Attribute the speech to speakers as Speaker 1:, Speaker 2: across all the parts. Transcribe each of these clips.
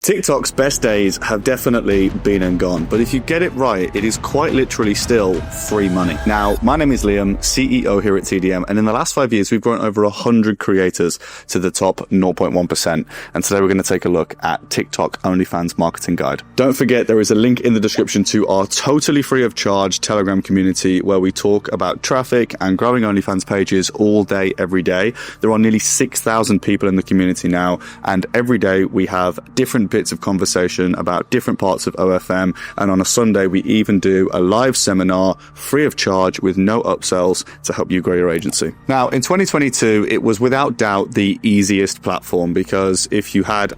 Speaker 1: TikTok's best days have definitely been and gone, but if you get it right, it is quite literally still free money. Now, my name is Liam, CEO here at TDM, and in the last 5 years, we've grown over 100 creators to the top 0.1%. And today we're going to take a look at TikTok OnlyFans Marketing Guide. Don't forget, there is a link in the description to our totally free of charge Telegram community where we talk about traffic and growing OnlyFans pages all day, every day. There are nearly 6,000 people in the community now, and every day we have different bits of conversation about different parts of OFM, and on a Sunday we even do a live seminar free of charge with no upsells to help you grow your agency. Now in 2022 it was without doubt the easiest platform, because if you had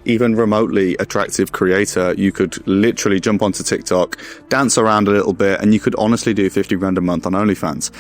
Speaker 1: even remotely attractive creator, you could literally jump onto TikTok, dance around a little bit, and you could honestly do 50 grand a month on OnlyFans.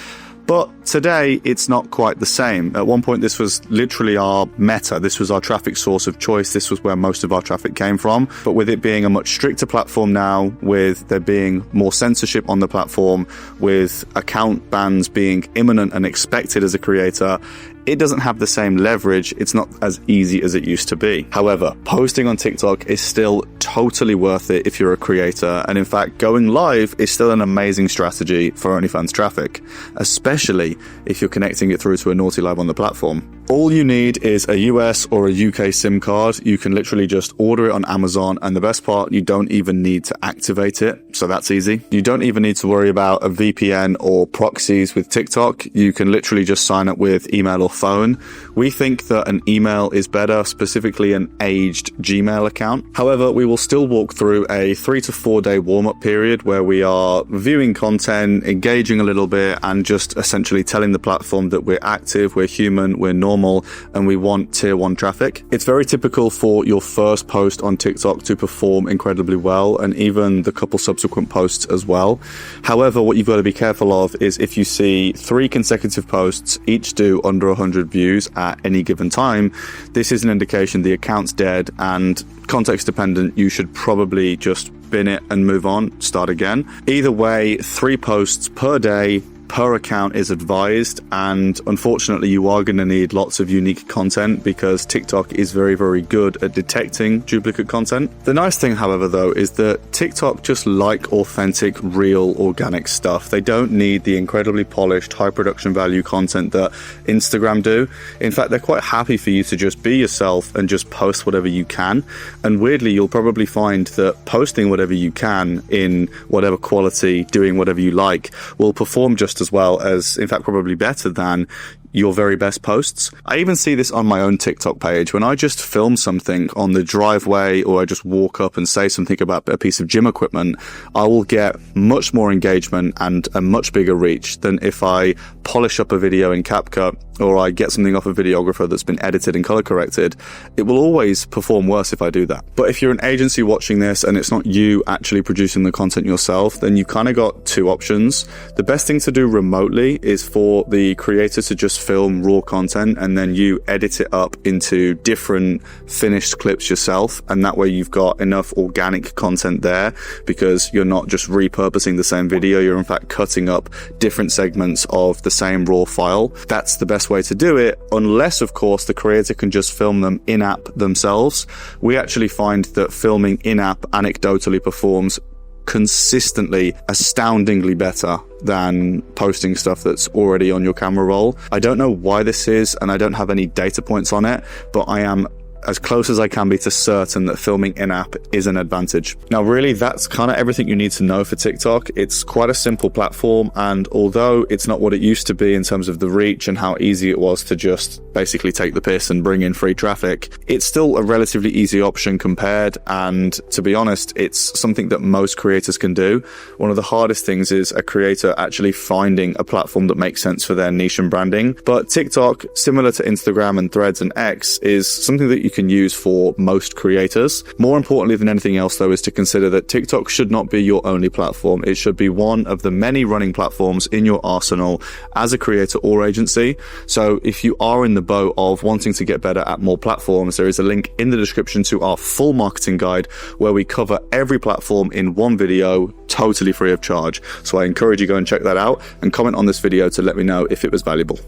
Speaker 1: But today, it's not quite the same. At one point, this was literally our meta. This was our traffic source of choice. This was where most of our traffic came from. But with it being a much stricter platform now, with there being more censorship on the platform, with account bans being imminent and expected as a creator, it doesn't have the same leverage. It's not as easy as it used to be. However, posting on TikTok is still totally worth it if you're a creator. And in fact, going live is still an amazing strategy for OnlyFans traffic, especially if you're connecting it through to a Naughty Live on the platform. All you need is a US or a UK SIM card. You can literally just order it on Amazon. And the best part, you don't even need to activate it. So that's easy. You don't even need to worry about a VPN or proxies with TikTok. You can literally just sign up with email or phone. We think that an email is better, specifically an aged Gmail account. However, we will still walk through a 3 to 4 day warm-up period where we are viewing content, engaging a little bit, and just essentially telling the platform that we're active, we're human, we're normal, and we want tier 1 traffic. It's very typical for your first post on TikTok to perform incredibly well, and even the couple subsequent posts as well. However, what you've got to be careful of is if you see 3 consecutive posts, each do under 100 views at any given time, this is an indication the account's dead, and context dependent, you should probably just bin it and move on, start again. Either way, 3 posts per day per account is advised, and unfortunately you are going to need lots of unique content because TikTok is very, very good at detecting duplicate content. The nice thing, however, though, is that TikTok just like authentic, real, organic stuff. They don't need the incredibly polished, high production value content that Instagram do. In fact, they're quite happy for you to just be yourself and just post whatever you can. And weirdly, you'll probably find that posting whatever you can in whatever quality, doing whatever you like, will perform just as well as, in fact, probably better than your very best posts. I even see this on my own TikTok page. When I just film something on the driveway, or I just walk up and say something about a piece of gym equipment, I will get much more engagement and a much bigger reach than if I polish up a video in CapCut, or I get something off a videographer that's been edited and color corrected. It will always perform worse if I do that. But if you're an agency watching this and it's not you actually producing the content yourself, then you kind of got 2 options. The best thing to do remotely is for the creator to just film raw content, and then you edit it up into different finished clips yourself, and that way you've got enough organic content there, because you're not just repurposing the same video, you're in fact cutting up different segments of the same raw file. That's the best way to do it, unless of course the creator can just film them in-app themselves. We actually find that filming in-app anecdotally performs consistently, astoundingly better than posting stuff that's already on your camera roll. I don't know why this is, and I don't have any data points on it, but I am as close as I can be to certain that filming in-app is an advantage. Now, really, that's kind of everything you need to know for TikTok. It's quite a simple platform, and although it's not what it used to be in terms of the reach and how easy it was to just basically take the piss and bring in free traffic, it's still a relatively easy option compared, and to be honest, it's something that most creators can do. One of the hardest things is a creator actually finding a platform that makes sense for their niche and branding. But TikTok, similar to Instagram and Threads and X, is something that you can use for most creators. More importantly than anything else, though, is to consider that TikTok should not be your only platform. It should be one of the many running platforms in your arsenal as a creator or agency. So if you are in the boat of wanting to get better at more platforms, there is a link in the description to our full marketing guide where we cover every platform in one video, totally free of charge. So I encourage you to go and check that out and comment on this video to let me know if it was valuable.